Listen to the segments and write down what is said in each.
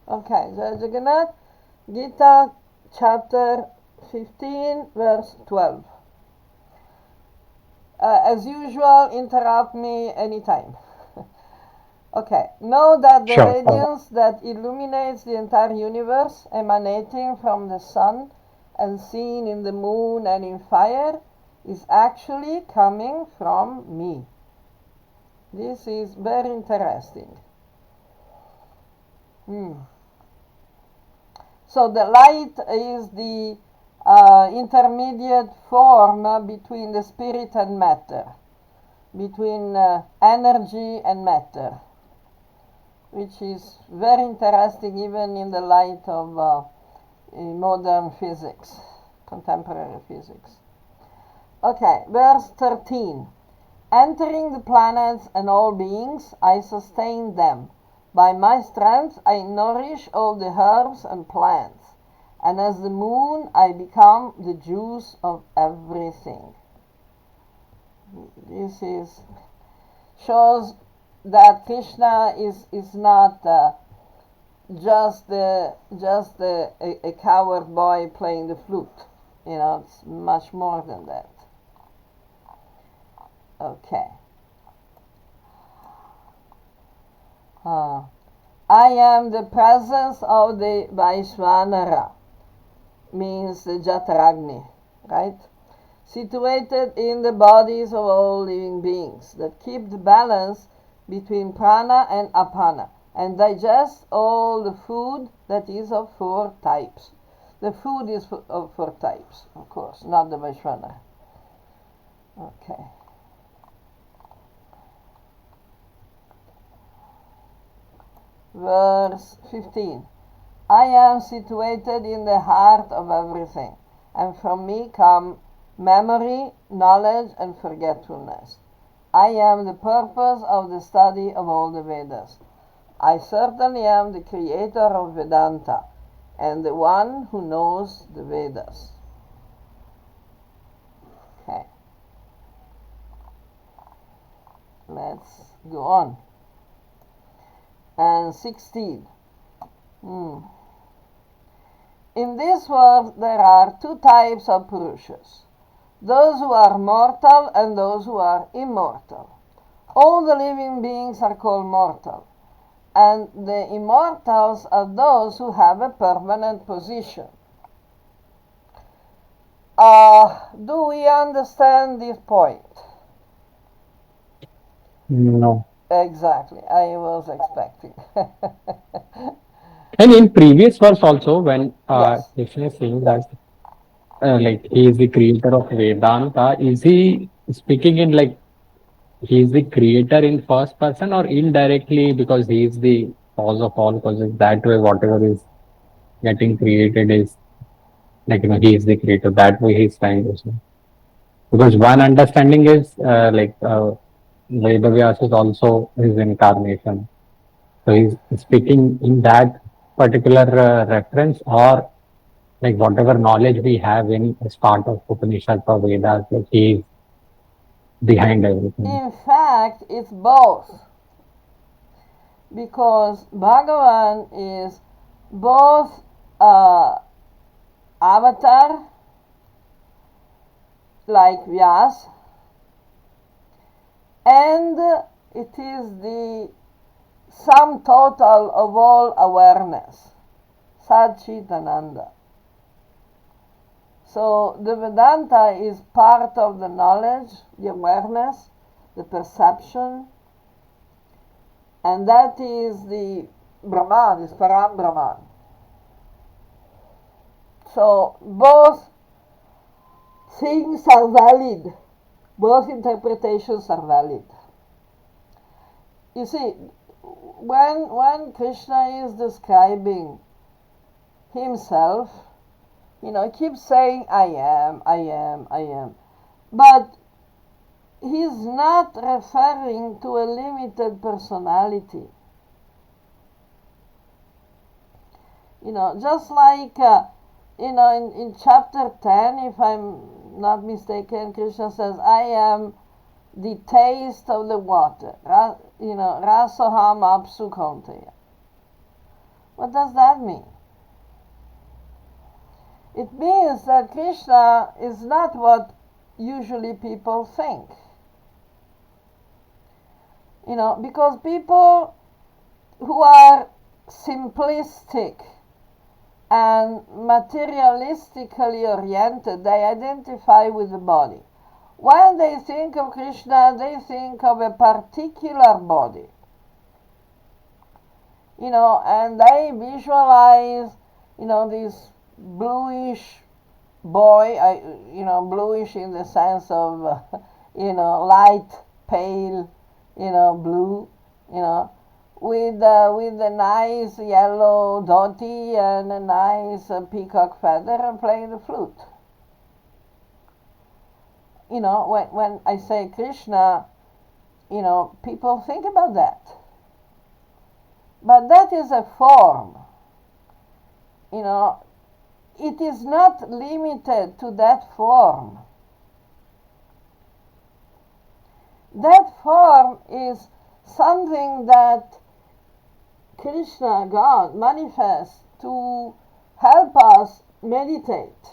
Okay, Jai Jagannath, Gita chapter 15, verse 12. As usual, interrupt me anytime. Okay, know that the Sure. radiance that illuminates the entire universe, emanating from the sun and seen in the moon and in fire, is actually coming from me. This is very interesting. So the light is the intermediate form between the spirit and matter, between energy and matter, which is very interesting even in the light of modern physics, contemporary physics. Okay, verse 13. Entering the planets and all beings, I sustain them. By my strength, I nourish all the herbs and plants. And as the moon, I become the juice of everything. This shows that Krishna is not just a coward boy playing the flute. It's much more than that. Okay. I am the presence of the Vaishvanara, means the Jataragni, right? Situated in the bodies of all living beings that keep the balance between prana and apana and digest all the food that is of four types. The food is of four types, of course, not the Vaishvanara. Okay. Verse 15. I am situated in the heart of everything, and from me come memory, knowledge, and forgetfulness. I am the purpose of the study of all the Vedas. I certainly am the creator of Vedanta, and the one who knows the Vedas. Okay. Let's go on. And 16. In this world there are two types of Purushas, those who are mortal and those who are immortal. All the living beings are called mortal, and the immortals are those who have a permanent position. Do we understand this point? No. Exactly, I was expecting. And in previous verse also, when Yes. Krishna is saying that like he is the creator of Vedanta, is he speaking in like he is the creator in first person or indirectly because he is the cause of all causes? That way, whatever is getting created is like he is the creator. That way, he's trying to say. Because one understanding is Vedavyas is also his incarnation. So he's speaking in that particular reference or like whatever knowledge we have in as part of Upanishads or Vedas, like he is behind everything. In fact, it's both, because Bhagavan is both avatar, like Vyas, and it is the sum total of all awareness, Satchitananda. So the Vedanta is part of the knowledge, the awareness, the perception, and that is the Brahman, is Param Brahman. So both things are valid, both interpretations are valid. You see, when Krishna is describing himself, he keeps saying, I am, I am, I am. But he's not referring to a limited personality. Just like, in chapter 10, if I'm not mistaken, Krishna says, I am the taste of the water. Rasoham apsu kaunteya. What does that mean? It means that Krishna is not what usually people think. Because people who are simplistic and materialistically oriented, they identify with the body. When they think of Krishna, they think of a particular body. And they visualize, this bluish boy, bluish in the sense of, light, pale, blue, with a nice yellow dhoti and a nice peacock feather and playing the flute. When I say Krishna, people think about that. But that is a form. It is not limited to that form. That form is something that Krishna, God, manifests to help us meditate.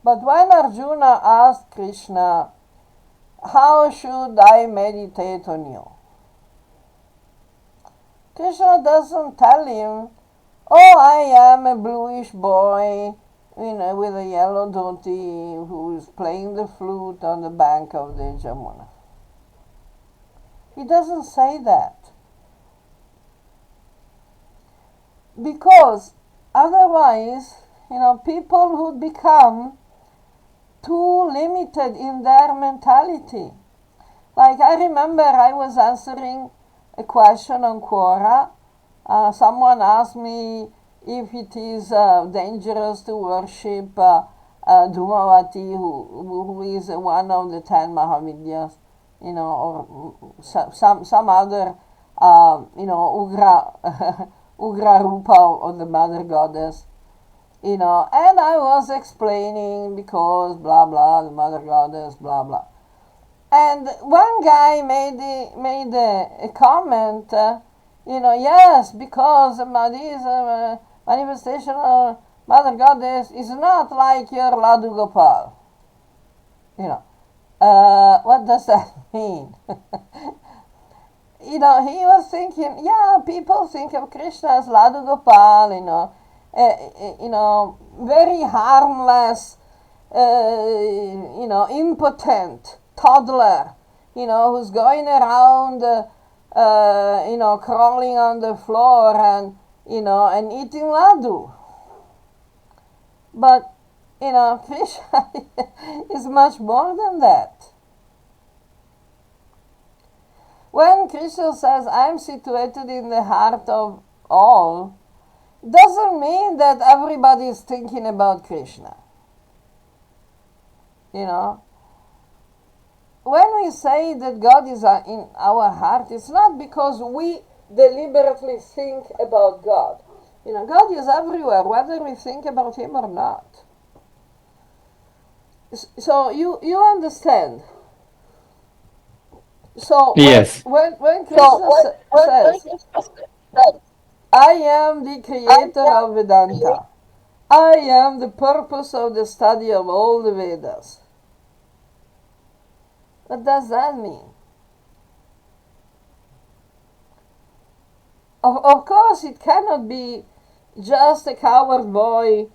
But when Arjuna asked Krishna, how should I meditate on you? Krishna doesn't tell him, oh, I am a bluish boy, with a yellow dhoti who is playing the flute on the bank of the Jamuna. He doesn't say that. Because otherwise, people would become too limited in their mentality. Like I remember I was answering a question on Quora. Someone asked me if it is dangerous to worship Dhumavati, who is one of the 10 Mahavidyas, or some other, Ugra, Ugra Rupa of the Mother Goddess. And I was explaining because blah blah, the Mother Goddess, blah blah. And one guy made a comment, yes, because this manifestation of Mother Goddess is not like your Ladu Gopal. What does that mean? He was thinking, yeah, people think of Krishna as Ladu Gopal, very harmless, impotent toddler, who's going around, crawling on the floor and eating laddu. But, Krishna is much more than that. When Krishna says, I'm situated in the heart of all, doesn't mean that everybody is thinking about Krishna. When we say that God is in our heart, it's not because we deliberately think about God. God is everywhere, whether we think about Him or not. So you understand. So Yes. when Krishna says, I am the creator of Vedanta, I am the purpose of the study of all the Vedas. What does that mean? Of course, it cannot be just a coward boy,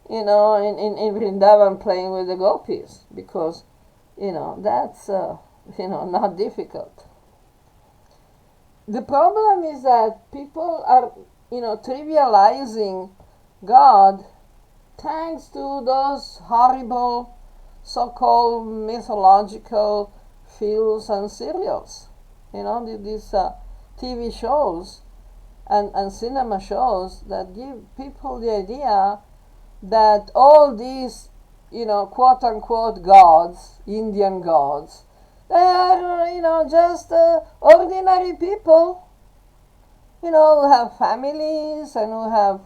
in Vrindavan playing with the gopis, because, that's, not difficult. The problem is that people are, trivializing God thanks to those horrible so-called mythological films and serials. These TV shows and cinema shows that give people the idea that all these, quote-unquote gods, Indian gods, they are, just ordinary people, who have families and who have,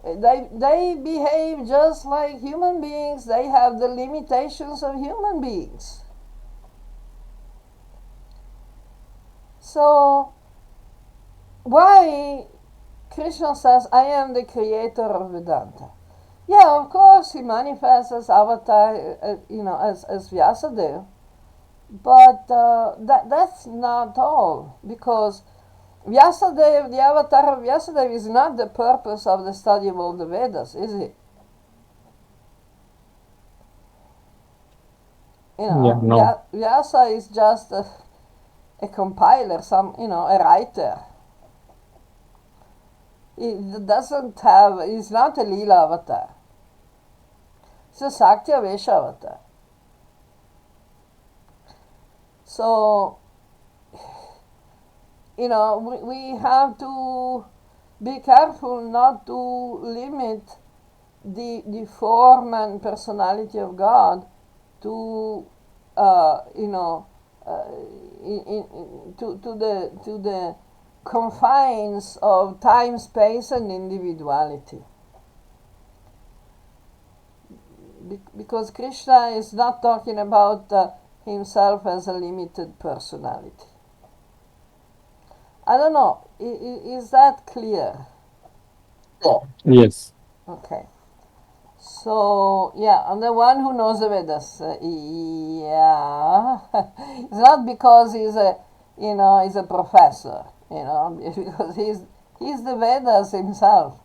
they behave just like human beings. They have the limitations of human beings. So why Krishna says, I am the creator of Vedanta. Yeah, of course, he manifests as avatar, as Vyasadeva, but that's not all, because Vyasadeva, the avatar of Vyasadeva, is not the purpose of the study of all the Vedas, is it? Yeah, no. Vyasa is just a compiler, a writer. It doesn't have, it's not a Leela avatar. It's a Sakya Vesha avatar. So, we have to be careful not to limit the form and personality of God to to the confines of time, space, and individuality. Because Krishna is not talking about himself as a limited personality. I don't know. Is that clear? Yes. Okay. So, yeah, I'm the one who knows the Vedas. Yeah. It's not because he's a professor, because he's the Vedas himself,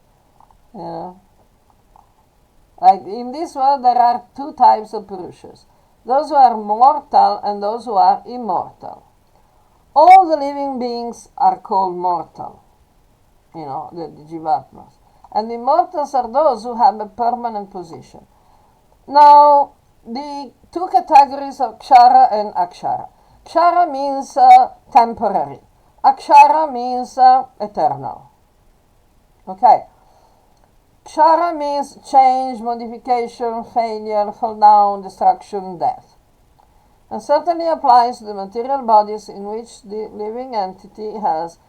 you know. Like in this world, there are two types of Purushas: those who are mortal and those who are immortal. All the living beings are called mortal, the Jivatmas. And immortals are those who have a permanent position. Now, the two categories of Kshara and Akshara. Kshara means temporary. Akshara means eternal. Okay. Kshara means change, modification, failure, fall down, destruction, death. And certainly applies to the material bodies in which the living entity has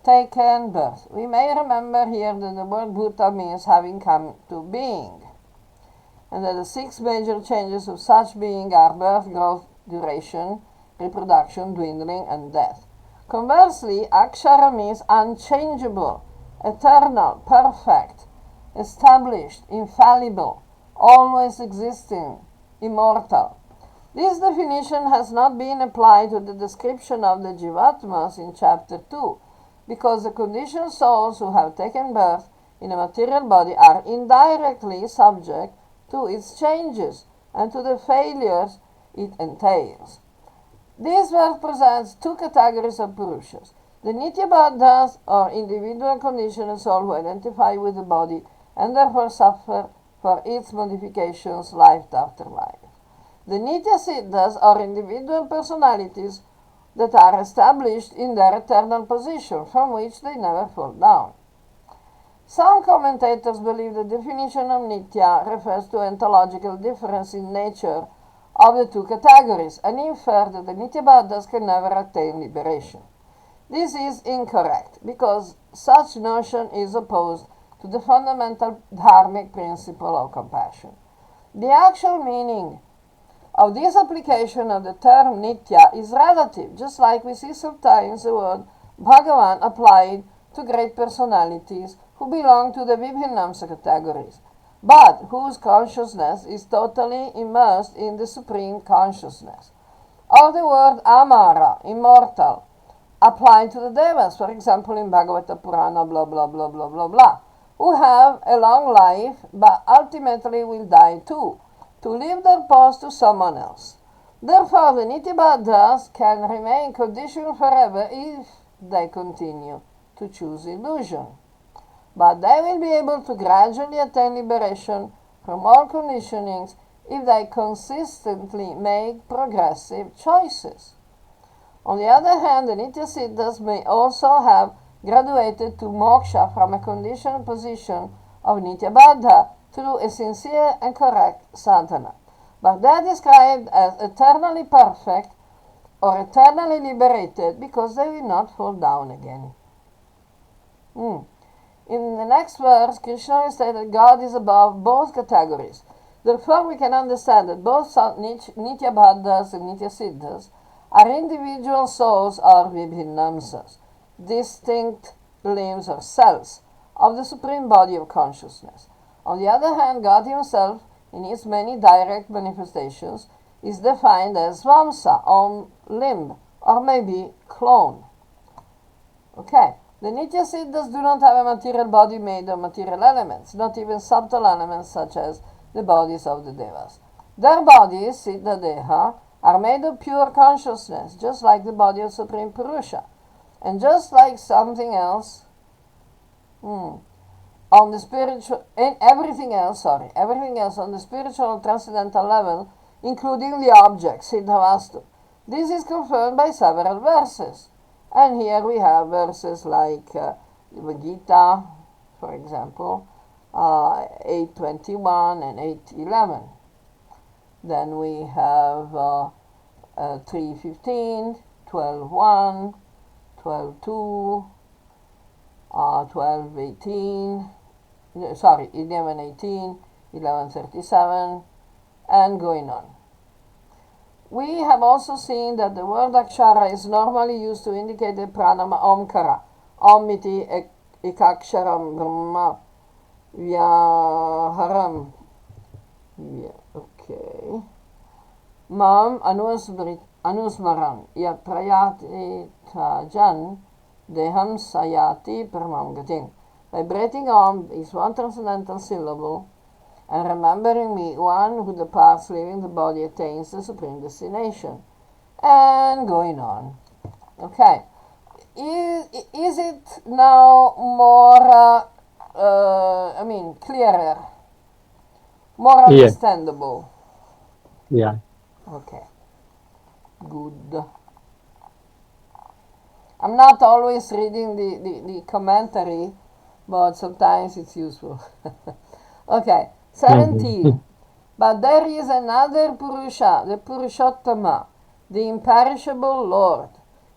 taken birth. We may remember here that the word Bhuta means having come to being, and that the six major changes of such being are birth, growth, duration, reproduction, dwindling, and death. Conversely, Akshara means unchangeable, eternal, perfect, established, infallible, always existing, immortal. This definition has not been applied to the description of the Jivatmas in chapter 2, because the conditioned souls who have taken birth in a material body are indirectly subject to its changes and to the failures it entails. This verse presents two categories of Purushas: the Nityabadhas, or individual conditioned soul who identify with the body and therefore suffer for its modifications life after life. The Nitya-Siddhas, or individual personalities that are established in their eternal position, from which they never fall down. Some commentators believe the definition of Nitya refers to ontological difference in nature of the two categories, and infer that the Nityabadhas can never attain liberation. This is incorrect, because such notion is opposed to the fundamental dharmic principle of compassion. The actual meaning of this application of the term Nitya is relative, just like we see sometimes the word Bhagavan applied to great personalities who belong to the Vibhinamsa categories, but whose consciousness is totally immersed in the Supreme Consciousness. Or the word Amara, immortal, applied to the Devas, for example in Bhagavata Purana, blah blah blah blah blah blah, who have a long life but ultimately will die too, to leave their post to someone else. Therefore, the Nityabadhas can remain conditioned forever if they continue to choose illusion. But they will be able to gradually attain liberation from all conditionings if they consistently make progressive choices. On the other hand, the Nitya-Siddhas may also have graduated to moksha from a conditioned position of Nityabadha through a sincere and correct sadhana. But they are described as eternally perfect or eternally liberated because they will not fall down again. In the next verse, Krishna will say that God is above both categories. Therefore, we can understand that both Nityabadhas and Nitya-Siddhas are individual souls or Vibhinamsas, distinct limbs or cells of the Supreme Body of Consciousness. On the other hand, God Himself, in His many direct manifestations, is defined as Vamsa, on limb, or maybe clone. Okay, the Nitya Siddhas do not have a material body made of material elements, not even subtle elements such as the bodies of the Devas. Their bodies, Siddha Deha, are made of pure consciousness, just like the body of Supreme Purusha. And just like something else, on the spiritual, everything else on the spiritual transcendental level, including the object, Siddhavastu. This is confirmed by several verses. And here we have verses like the Gita, for example, 8:21 and 8:11. Then we have 3:15, 12:1, 12:2, 12:18, 11:18, 11:37, and going on. We have also seen that the word akshara is normally used to indicate the pranama omkara. Om iti ekaksharam brahma vyaharam. Okay. Mam anusmaran yat prayati tajan deham sayati paramam gating. By breathing Om is one transcendental syllable, and remembering me, one who departs leaving the body attains the supreme destination. And going on. Okay. Is it now more, clearer? More understandable? Yeah. Okay. Good. I'm not always reading the commentary, but sometimes it's useful. Okay. 17. But there is another Purusha, the Purushottama, the imperishable Lord.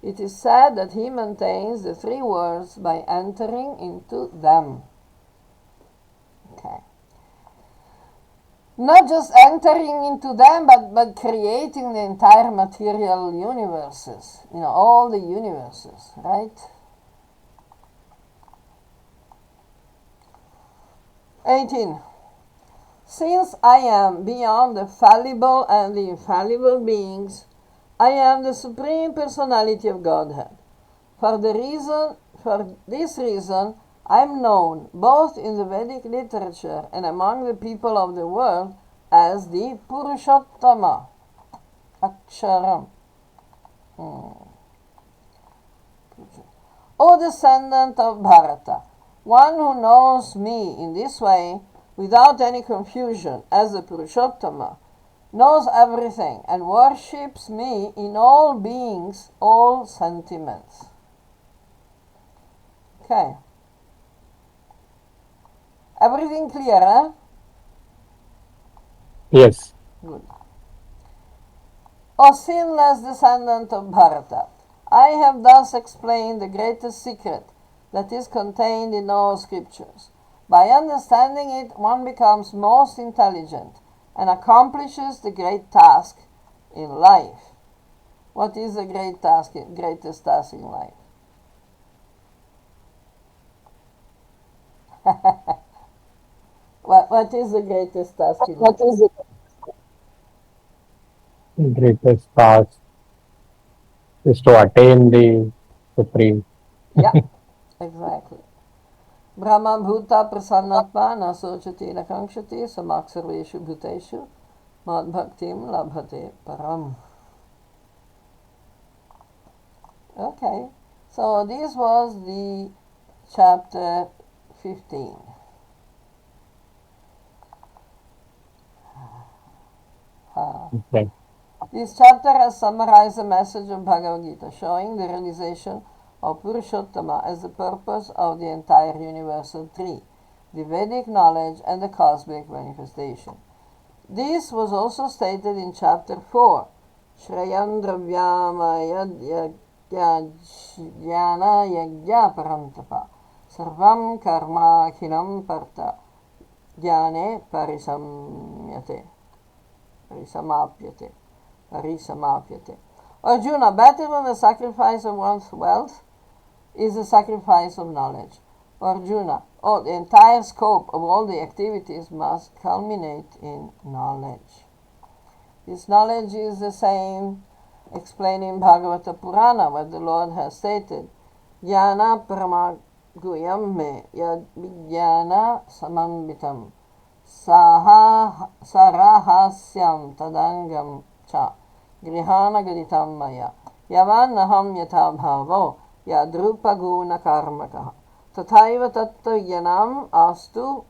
It is said that He maintains the three worlds by entering into them. Okay. Not just entering into them, but creating the entire material universes. All the universes, right? 18. Since I am beyond the fallible and the infallible beings, I am the Supreme Personality of Godhead. For this reason, I am known both in the Vedic literature and among the people of the world as the Purushottama, Aksharam. O descendant of Bharata, one who knows me in this way, without any confusion, as the Purushottama, knows everything and worships me in all beings, all sentiments. Okay. Everything clear, eh? Yes. Good. O sinless descendant of Bharata, I have thus explained the greatest secret that is contained in all scriptures. By understanding it, one becomes most intelligent and accomplishes the great task in life. What is the greatest task in life? What is the greatest task in life? Greatest task is to attain the supreme. Yeah, exactly. Brahma bhuta prasannatma na sochati na kankshati samak sarveshu bhuteshu mad bhaktim labhate param. Okay, so this was the chapter 15. Okay. This chapter has summarized the message of Bhagavad Gita, showing the realization of Purushottama as the purpose of the entire universal tree, the Vedic knowledge and the cosmic manifestation. This was also stated in chapter 4, Shrayandravyama Jnana Yajna Parantapa Sarvam Karma Khinam Parta Jnane Parisamapyate. Arjuna, better than the sacrifice of one's wealth is the sacrifice of knowledge. Arjuna, the entire scope of all the activities must culminate in knowledge. This knowledge is the same explained in Bhagavata Purana, where the Lord has stated, Jnana Parama Guyam me yad vijnana samambitam sarahasyam tadangam cha grihana gaditam maya yavan naham yata bhavo yadrupa guna karmakaha tathaiva tattva astu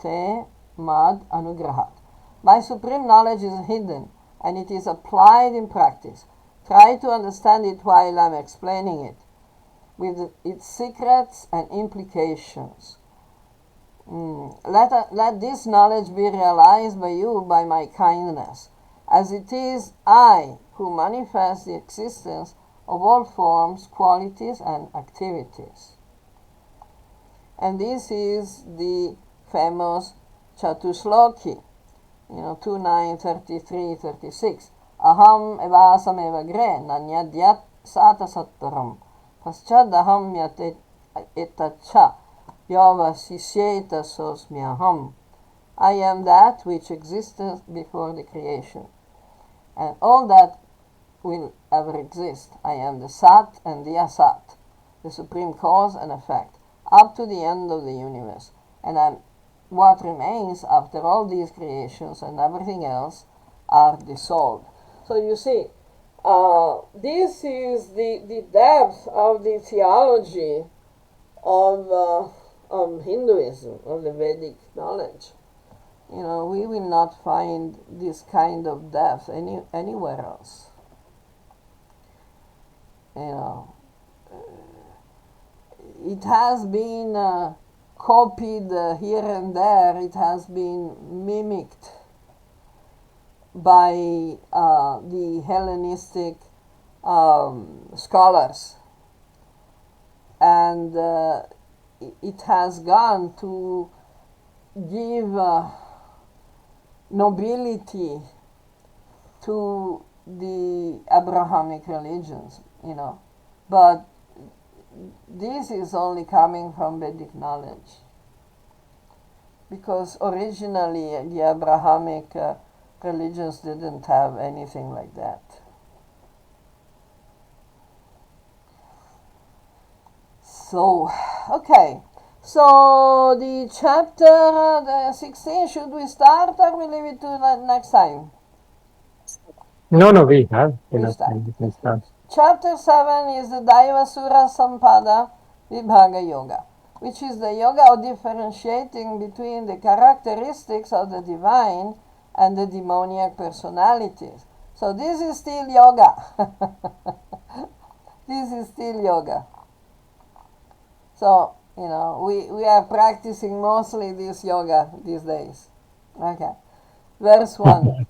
te mad anugrahat. My supreme knowledge is hidden and it is applied in practice. Try to understand it while I'm explaining it, with its secrets and implications. Let this knowledge be realized by you by my kindness, as it is I who manifest the existence of all forms, qualities, and activities. And this is the famous Chatushloki, 2, 9, 33, 36. Aham evasam evagre nanyadyat sata sattaram paschad aham yat etacha yava sisyeta sosmyaham. I am that which existed before the creation, and all that will ever exist. I am the Sat and the Asat, the supreme cause and effect, up to the end of the universe, and I'm what remains after all these creations and everything else are dissolved. So you see, this is the depth of the theology of Hinduism, of the Vedic knowledge. We will not find this kind of depth anywhere else. It has been copied here and there. It has been mimicked by the Hellenistic scholars, and it has gone to give nobility to the Abrahamic religions, but this is only coming from Vedic knowledge, because originally the Abrahamic religions didn't have anything like that. So, okay. So the chapter 16, should we start or we leave it to next time? No, we have We enough start. time. We can start. Chapter 7 is the Daivasura Sampada Vibhaga Yoga, which is the yoga of differentiating between the characteristics of the divine and the demoniac personalities. So this is still yoga. This is still yoga. So, we are practicing mostly this yoga these days. Okay. Verse 1.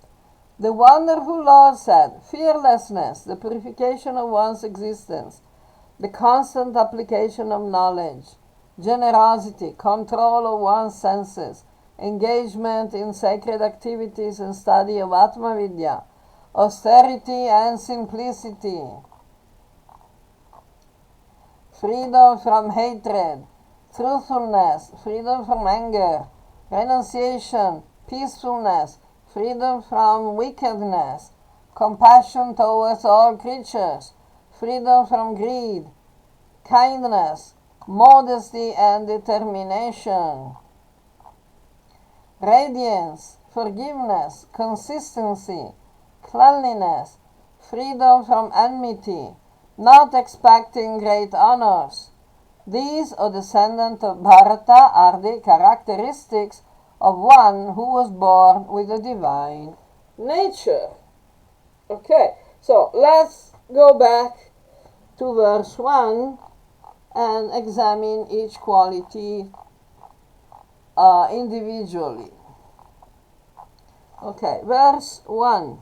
The wonderful Lord said, fearlessness, the purification of one's existence, the constant application of knowledge, generosity, control of one's senses, engagement in sacred activities and study of Atma Vidya, austerity and simplicity, freedom from hatred, truthfulness, freedom from anger, renunciation, peacefulness, freedom from wickedness, compassion towards all creatures, freedom from greed, kindness, modesty and determination, radiance, forgiveness, consistency, cleanliness, freedom from enmity, not expecting great honors. These, O descendant of Bharata, are the characteristics of one who was born with a divine nature. Okay, so let's go back to verse 1 and examine each quality individually. Okay, verse 1.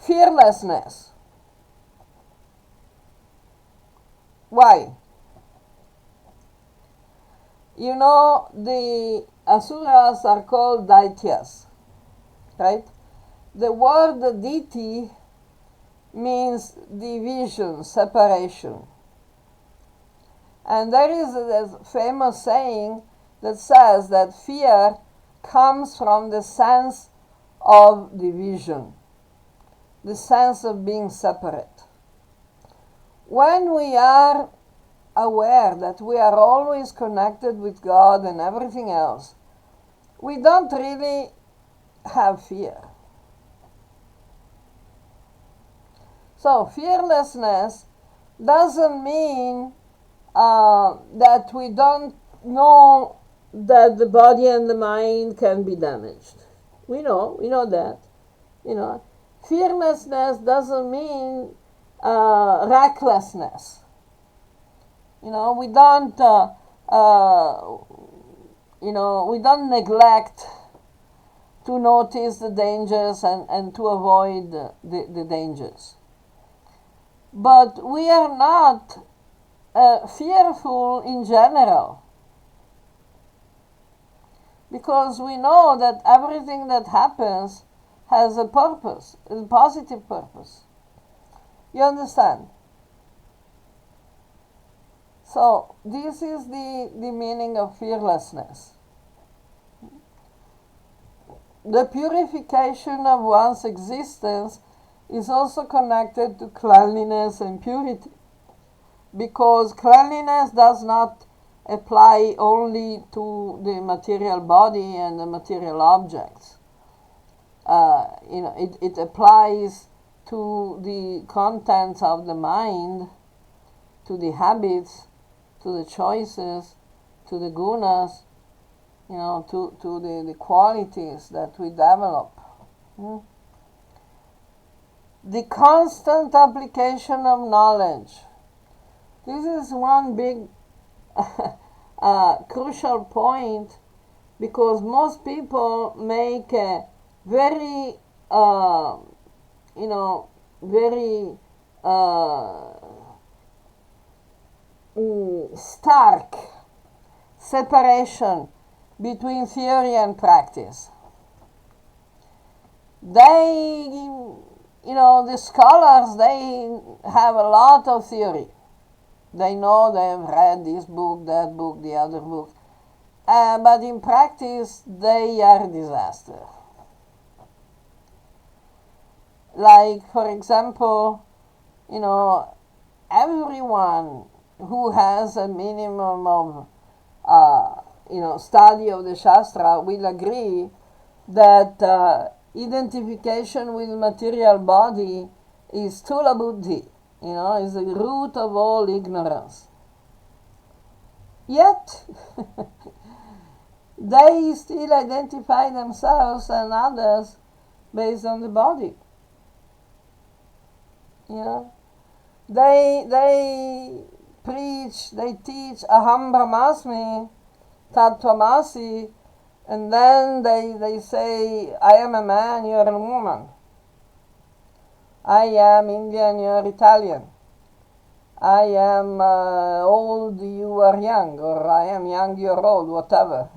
Fearlessness. Why? The Asuras are called Daityas, right? The word Diti means division, separation. And there is a famous saying that says that fear comes from the sense of division, the sense of being separate. When we are aware that we are always connected with God and everything else, we don't really have fear. So fearlessness doesn't mean that we don't know that the body and the mind can be damaged. We know that. Fearlessness doesn't mean recklessness. We don't we don't neglect to notice the dangers and to avoid the dangers. But we are not fearful in general, because we know that everything that happens has a purpose, a positive purpose. You understand? So this is the meaning of fearlessness. The purification of one's existence is also connected to cleanliness and purity, because cleanliness does not apply only to the material body and the material objects. It applies to the contents of the mind, to the habits, to the choices, to the gunas, to the qualities that we develop. The constant application of knowledge. This is one big crucial point, because most people make a very, very stark separation between theory and practice. The scholars, they have a lot of theory. They know they have read this book, that book, the other book. But in practice, they are a disaster. Like, for example, everyone who has a minimum of, study of the Shastra will agree that identification with material body is Stula Buddhi, is the root of all ignorance. Yet, they still identify themselves and others based on the body. They preach, they teach Aham Brahmasmi, Tattvamasi, and then they say, I am a man, you are a woman. I am Indian, you are Italian. I am old, you are young, or I am young, you are old, whatever,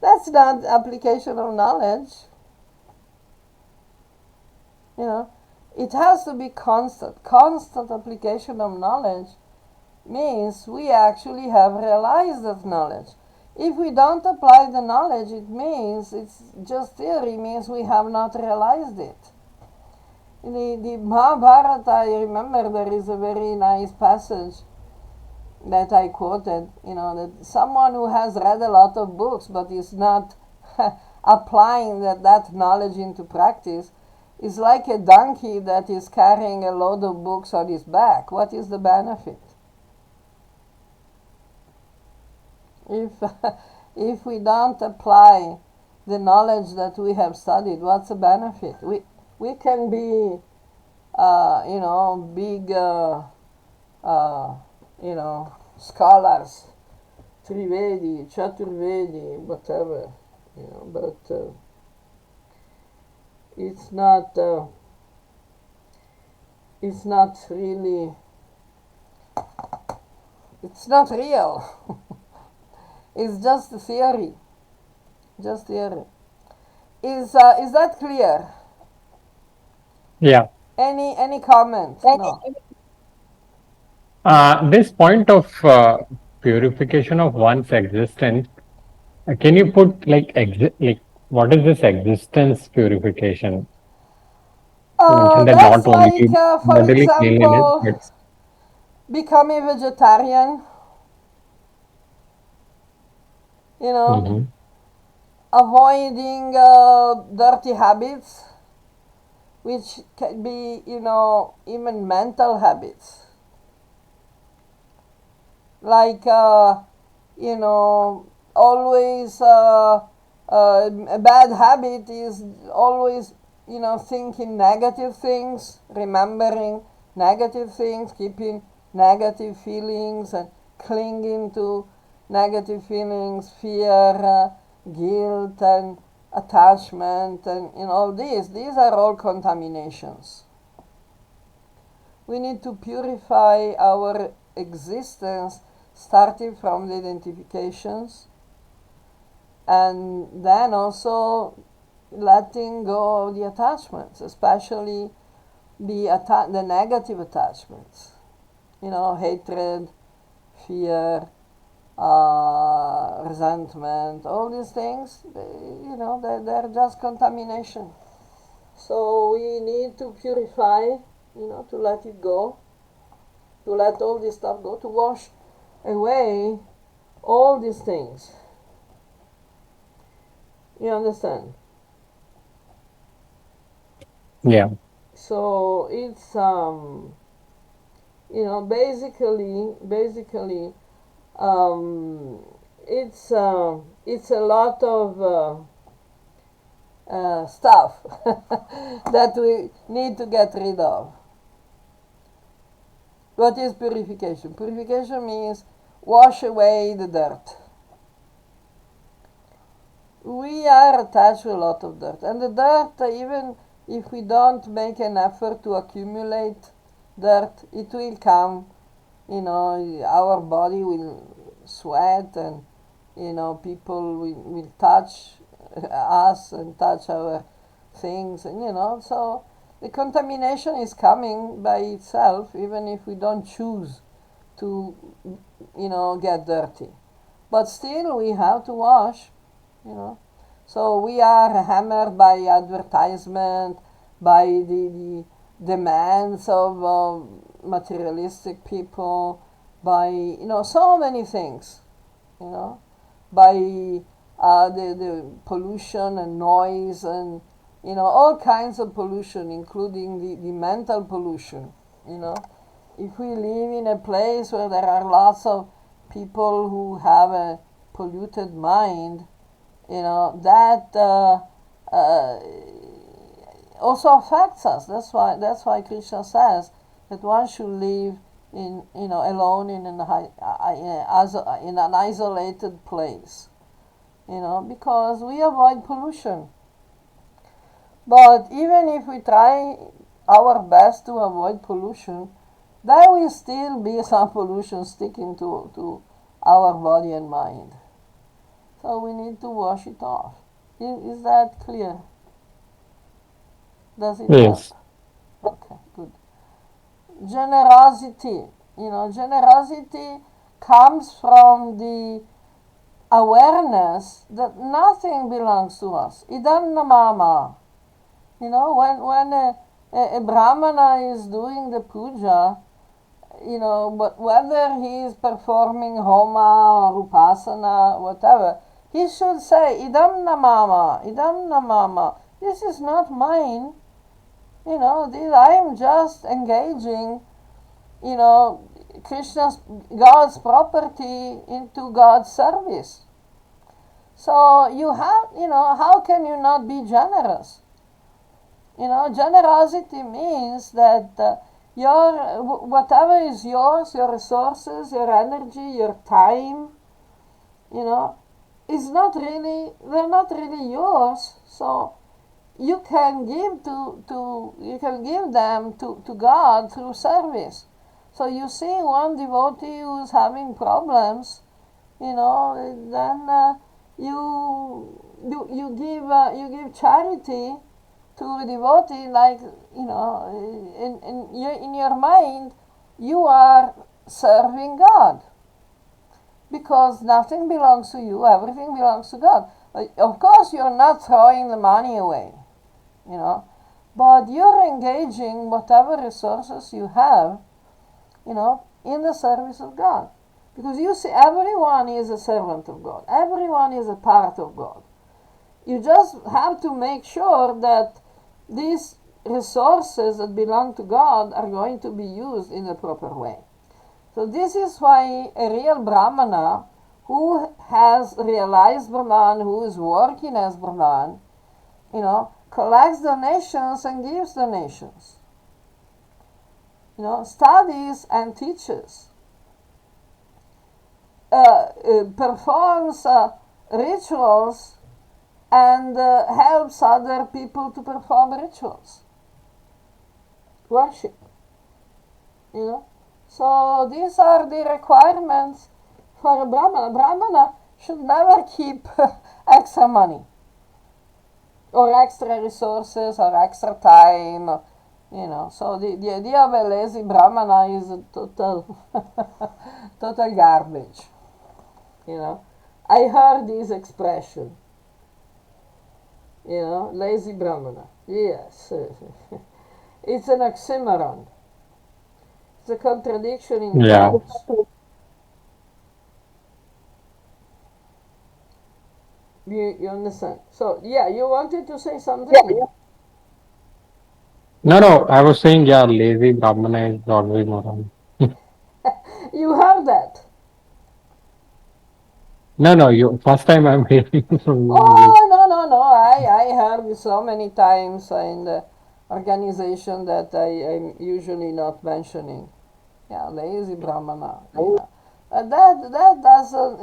That's not application of knowledge. It has to be constant. Constant application of knowledge means we actually have realized that knowledge. If we don't apply the knowledge, it means it's just theory, means we have not realized it. In the Mahabharata, I remember there is a very nice passage that I quoted, that someone who has read a lot of books but is not applying that knowledge into practice is like a donkey that is carrying a load of books on his back. What is the benefit? If we don't apply the knowledge that we have studied, what's the benefit? We can be, big, scholars, Trivedi, Chaturvedi, whatever, but it's not really, it's not real. It's just a theory. Just theory. Is that clear? Yeah. Any comment? No. This point of purification of one's existence, can you put like what is this existence purification? You mentioned that That's not only like, for bodily cleanliness, example, but becoming vegetarian, Mhm. avoiding dirty habits, which can be, even mental habits. Like, always, a bad habit is always, thinking negative things, remembering negative things, keeping negative feelings, and clinging to negative feelings, fear, guilt, and attachment, and all these are all contaminations. We need to purify our existence, starting from the identifications, and then also letting go of the attachments, especially the negative attachments. Hatred, fear, resentment, all these things, they're just contamination. So we need to purify, to let it go, to let all this stuff go, to wash away all these things. You understand? yeah, So it's basically um, it's a lot of stuff that we need to get rid of. What is purification? Purification means wash away the dirt. We are attached to a lot of dirt, and the dirt, even if we don't make an effort to accumulate dirt, it will come. Our body will sweat, and people will touch us and touch our things, and so the contamination is coming by itself, even if we don't choose to get dirty, but still we have to wash. So we are hammered by advertisement, by the demands of materialistic people, by so many things, you know, by the pollution and noise, and all kinds of pollution, including the mental pollution. If we live in a place where there are lots of people who have a polluted mind, that uh, also affects us. That's why Krishna says that one should live alone in an isolated place. Because we avoid pollution. But even if we try our best to avoid pollution, there will still be some pollution sticking to our body and mind. So we need to wash it off. Is that clear? Does it help? yes, Okay, good. Generosity. Generosity comes from the awareness that nothing belongs to us. Idam namama. When a brahmana is doing the puja, but whether he is performing homa or upasana, whatever, he should say, idam namama, idam namama. This is not mine. I am just engaging, God's property into God's service. So how can you not be generous? Generosity means that whatever is yours, your resources, your energy, your time, they're not really yours. So you can give them to God through service. So you see one devotee who's having problems, then you give charity to the devotee, like in your mind you are serving God. Because nothing belongs to you, everything belongs to God. Of course, you're not throwing the money away, but you're engaging whatever resources you have, in the service of God. Because you see, everyone is a servant of God. Everyone is a part of God. You just have to make sure that these resources that belong to God are going to be used in a proper way. So this is why a real Brahmana who has realized Brahman, who is working as Brahman, collects donations and gives donations. Studies and teaches. Performs rituals and helps other people to perform rituals. Worship. So these are the requirements for a Brahmana. A Brahmana should never keep extra money or extra resources or extra time. So the idea of a lazy Brahmana is a total garbage. I heard this expression. Lazy Brahmana. Yes. It's an oxymoron. It's a contradiction in terms. You understand? So, you wanted to say something? No, I was saying, lazy Brahmana is always moron. You heard that? No, you first time I'm hearing from you. No. I heard so many times in the organization that I'm usually not mentioning. Lazy Brahmana. That doesn't.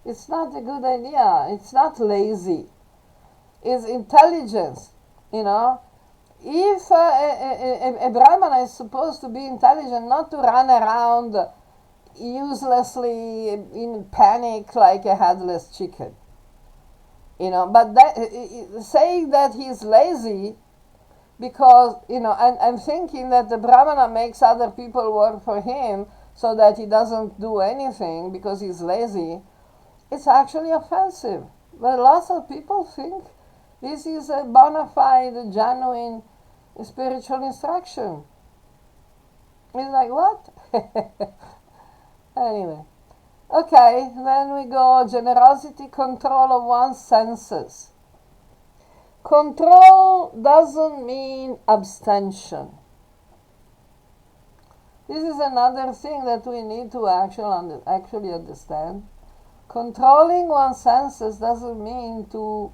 It's not a good idea. It's not lazy. It's intelligence. If a Brahmana is supposed to be intelligent, not to run around uselessly in panic like a headless chicken. But saying that he's lazy because, I'm thinking that the Brahmana makes other people work for him so that he doesn't do anything because he's lazy, it's actually offensive. But lots of people think this is a bona fide, genuine spiritual instruction. It's like, what? Anyway. Okay, then we go generosity, control of one's senses. Control doesn't mean abstention. This is another thing that we need to actually understand. Controlling one's senses doesn't mean to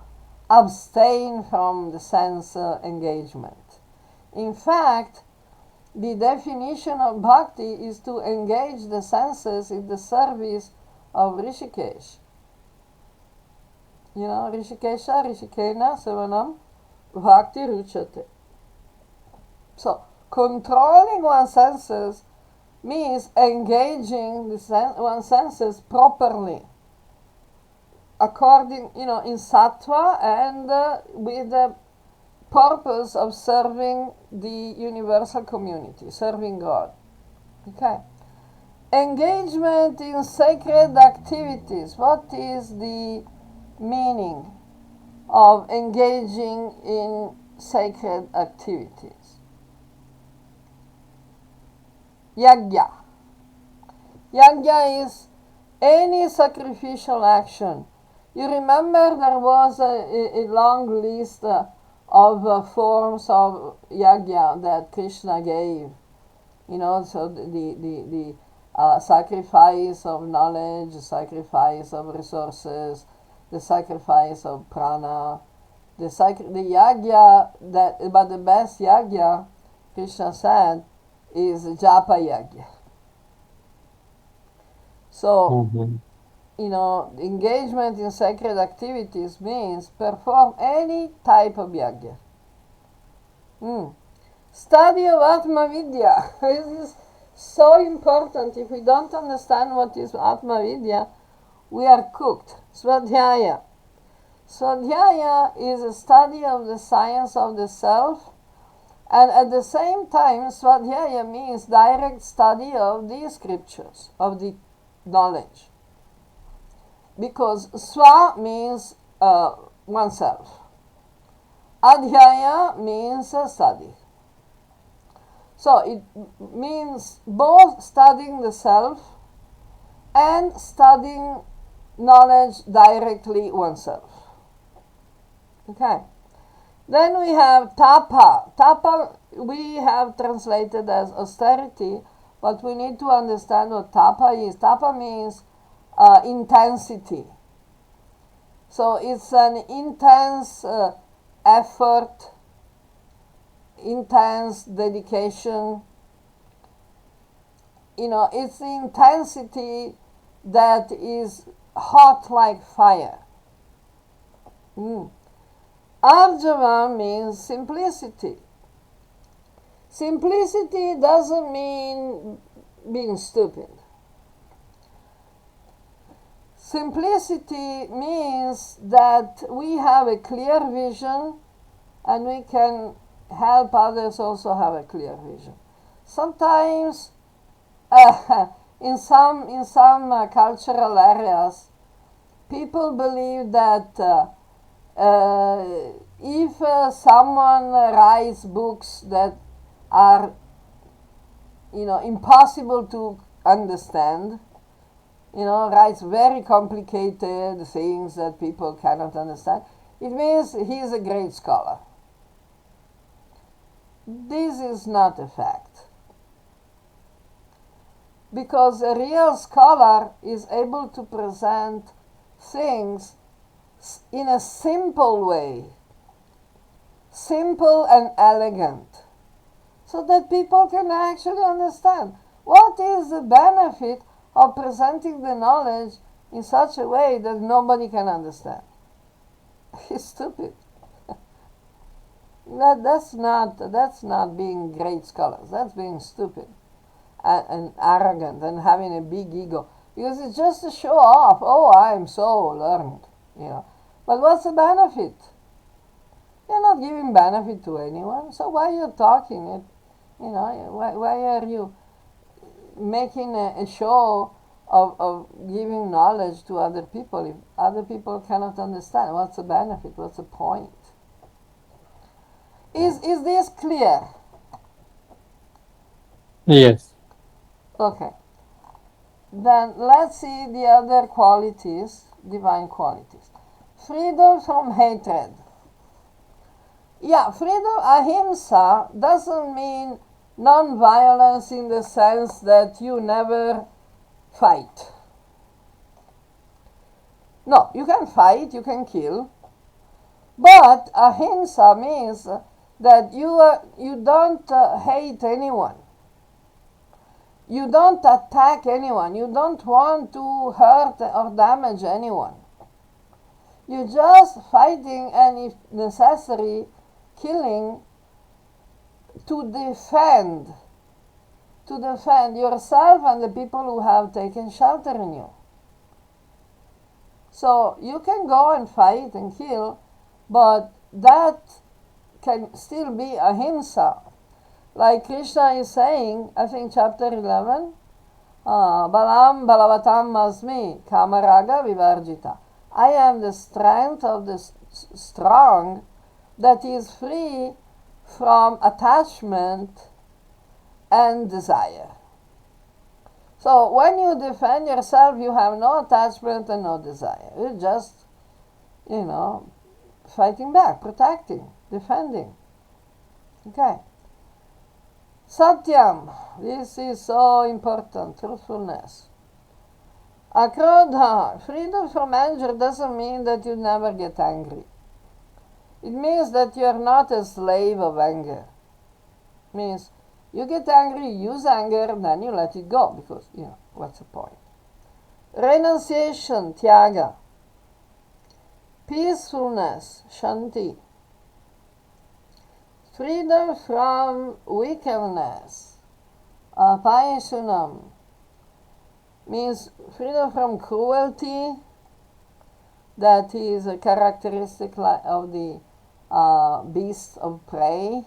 abstain from the sense engagement. In fact, the definition of bhakti is to engage the senses in the service of Rishikesh. Rishikesha, Rishikena, Savanam, Bhakti Ruchate. So, controlling one's senses means engaging one's senses properly, according, in sattva and with the purpose of serving the universal community, serving God. Okay. Engagement in sacred activities. What is the meaning of engaging in sacred activities? Yajna. Yajna is any sacrificial action. You remember there was a long list of forms of yajna that Krishna gave. So the sacrifice of knowledge, sacrifice of resources, the sacrifice of prana, the yajna but the best yajna, Krishna said, is japa yajna. So, engagement in sacred activities means perform any type of yajna. Study of Atma Vidya. This is so important. If we don't understand what is Atma Vidya, we are cooked. Swadhyaya. Swadhyaya is a study of the science of the self And at the same time, Swadhyaya means direct study of the scriptures, of the knowledge. Because Swa means oneself. Adhyaya means study. So it means both studying the self and studying knowledge directly oneself. Okay. Then we have tapa. Tapa we have translated as austerity, but we need to understand what tapa is. Tapa means intensity. So it's an intense effort, intense dedication. It's the intensity that is hot like fire. Arjava means simplicity. Simplicity doesn't mean being stupid. Simplicity means that we have a clear vision and we can help others also have a clear vision. Sometimes in some cultural areas, people believe that if someone writes books that are impossible to understand, writes very complicated things that people cannot understand, it means he is a great scholar. This is not a fact. Because a real scholar is able to present things in a simple way, simple and elegant, so that people can actually understand what is the benefit of presenting the knowledge in such a way that nobody can understand. It's stupid. That's not being great scholars. That's being stupid and arrogant and having a big ego, because it's just to show off. Oh, I'm so learned, But what's the benefit? You're not giving benefit to anyone. So why are you talking it? Why are you making a show of giving knowledge to other people if other people cannot understand? What's the benefit? What's the point? Is this clear? Yes. Okay. Then let's see the other qualities, divine qualities. Freedom from hatred. Yeah, freedom, ahimsa, doesn't mean non-violence in the sense that you never fight. No, you can fight, you can kill, but ahimsa means that you don't hate anyone. You don't attack anyone. You don't want to hurt or damage anyone. You're just fighting and, if necessary, killing to defend yourself and the people who have taken shelter in you. So you can go and fight and kill, but that can still be ahimsa. Like Krishna is saying, I think chapter 11, Balam Balavatam Asmi Kamaraga Vivarjita. I am the strength of the strong that is free from attachment and desire. So when you defend yourself, you have no attachment and no desire. You're just, fighting back, protecting, defending. Okay. Satyam, this is so important, truthfulness. Akrodha, freedom from anger doesn't mean that you never get angry. It means that you are not a slave of anger. It means you get angry, you use anger, and then you let it go, because, what's the point? Renunciation, tyaga. Peacefulness, shanti. Freedom from wickedness, apaisunam, means freedom from cruelty. That is a characteristic of the beasts of prey.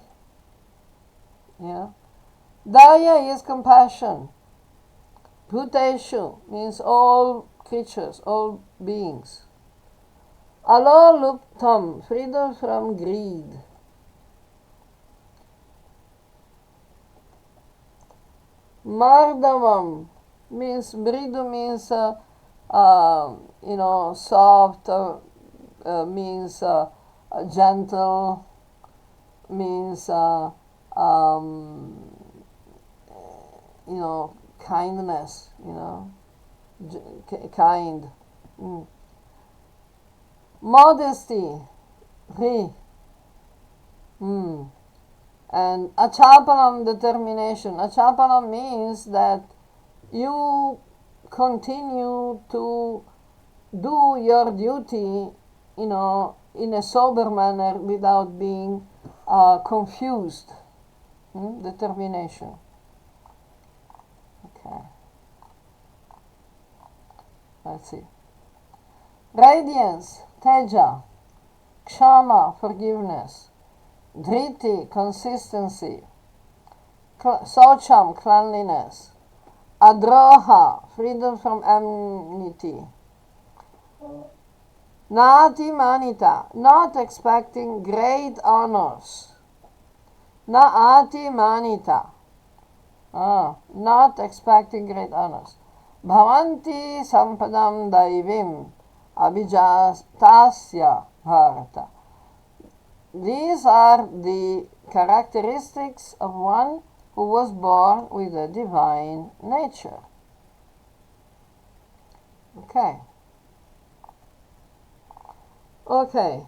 Yeah. Daya is compassion. Bhuteshu means all creatures, all beings. Aloluptam, freedom from greed. Mardavam means bridu means soft, means gentle, means kindness, kind. Mm. Modesty, ri. Mm. And achapanam, determination. Achapanam means that you continue to do your duty, in a sober manner without being confused. Determination. Okay. Let's see. Radiance, teja. Kshama, forgiveness. Dhriti, consistency. Socham, cleanliness. Adroha, freedom from enmity. Nati manita, not expecting great honors. Naati manita, not expecting great honors. Bhavanti sampadam daivim abhijastasya bharata. These are the characteristics of one who was born with a divine nature. Okay. Okay.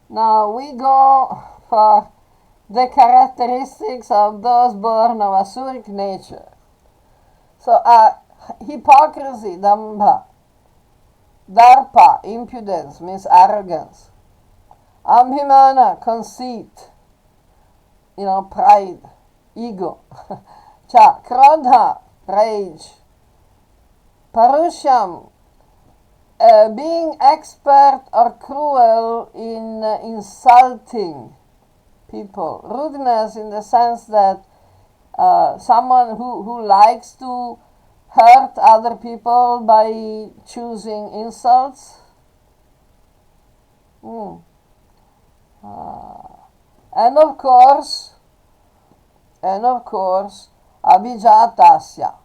Now we go for the characteristics of those born of Asuric nature. So, hypocrisy, dambha. Darpa, impudence, means arrogance. Abhimana, conceit, pride, ego. Cha, krodha, rage. Parusham, being expert or cruel in insulting people. Rudeness in the sense that someone who likes to hurt other people by choosing insults. And of course, abhijatasya.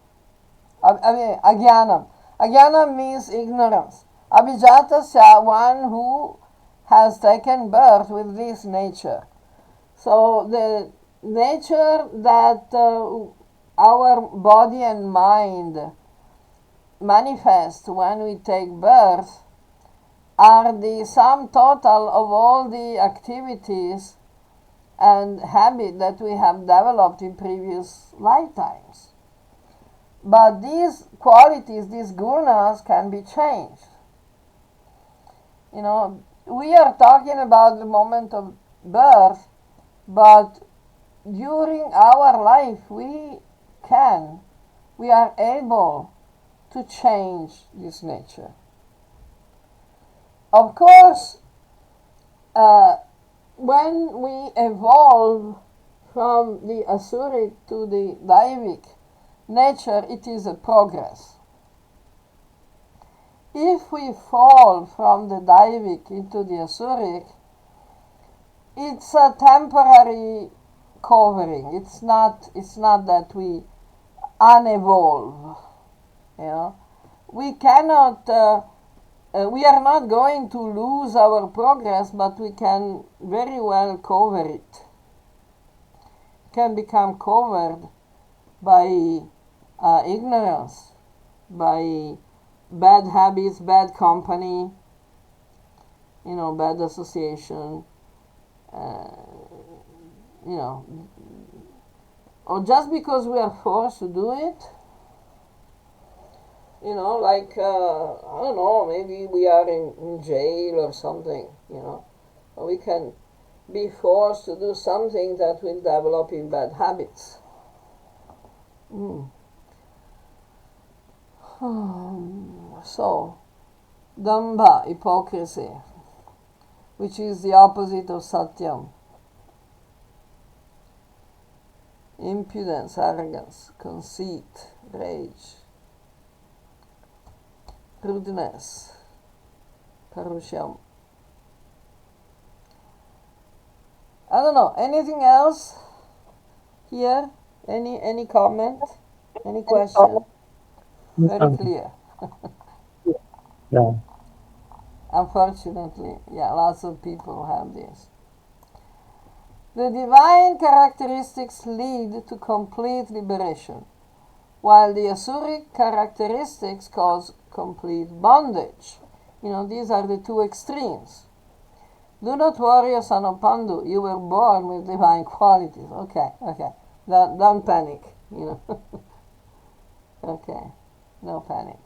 Agyanam. Agyanam means ignorance. Abhijatasya, one who has taken birth with this nature. So the nature that our body and mind manifest when we take birth are the sum total of all the activities and habit that we have developed in previous lifetimes. But these qualities, these gunas, can be changed. We are talking about the moment of birth, but during our life we are able to change this nature. Of course, when we evolve from the Asuric to the Daivic nature, it is a progress. If we fall from the Daivic into the Asuric, it's a temporary covering. It's not that we unevolve. We cannot. We are not going to lose our progress, but we can very well cover it. Can become covered by ignorance, by bad habits, bad company, bad association, or just because we are forced to do it. Like, I don't know, maybe we are in jail or something, or we can be forced to do something that will develop in bad habits. So, dambha, hypocrisy, which is the opposite of satyam. impudence, arrogance, conceit, rage, rudeness, parusham. I don't know, anything else here? Any comment? Any question? Very clear. Yeah. Unfortunately, yeah, lots of people have this. The divine characteristics lead to complete liberation, while the Asuric characteristics cause complete bondage. These are the two extremes. Do not worry, O son of Pandu, you were born with divine qualities. Okay. Don't panic, Okay, no panic.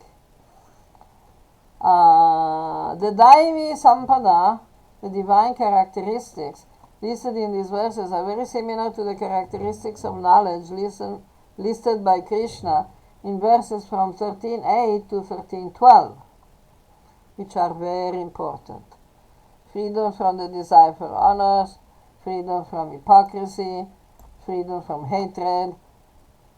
The Daivi Sampada, the divine characteristics, listed in these verses are very similar to the characteristics of knowledge listed by Krishna in verses from 13.8 to 13.12, which are very important. Freedom from the desire for honors, freedom from hypocrisy, freedom from hatred,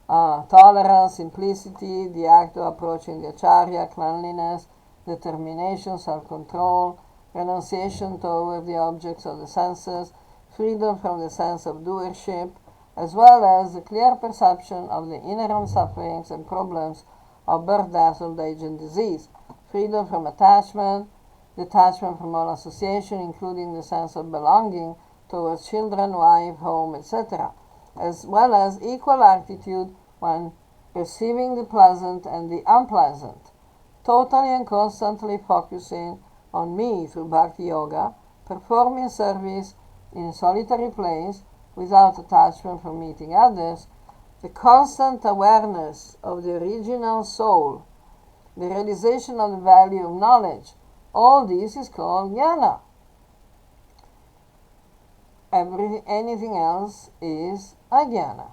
tolerance, simplicity, the act of approaching the acharya, cleanliness, determination, self-control, renunciation toward the objects of the senses, freedom from the sense of doership, as well as the clear perception of the inherent sufferings and problems of birth, death, old age, and disease, freedom from attachment, detachment from all association, including the sense of belonging towards children, wife, home, etc., as well as equal attitude when perceiving the pleasant and the unpleasant, totally and constantly focusing on me through bhakti yoga, performing service in a solitary place without attachment from meeting others, the constant awareness of the original soul, the realization of the value of knowledge. All this is called jnana. Anything else is ajnana.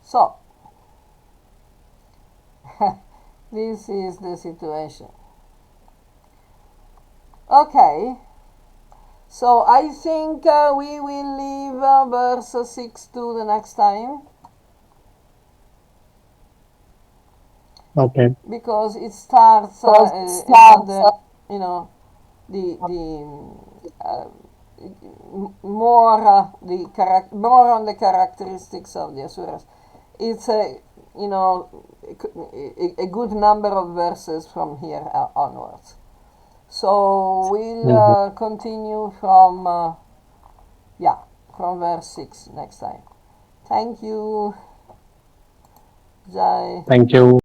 So, this is the situation. Okay, so I think we will leave verse 6 to the next time. Okay. Because it starts another, more on the characteristics of the asuras. It's a good number of verses from here onwards. So we'll continue from verse 6 next time. Thank you. Jai. Thank you.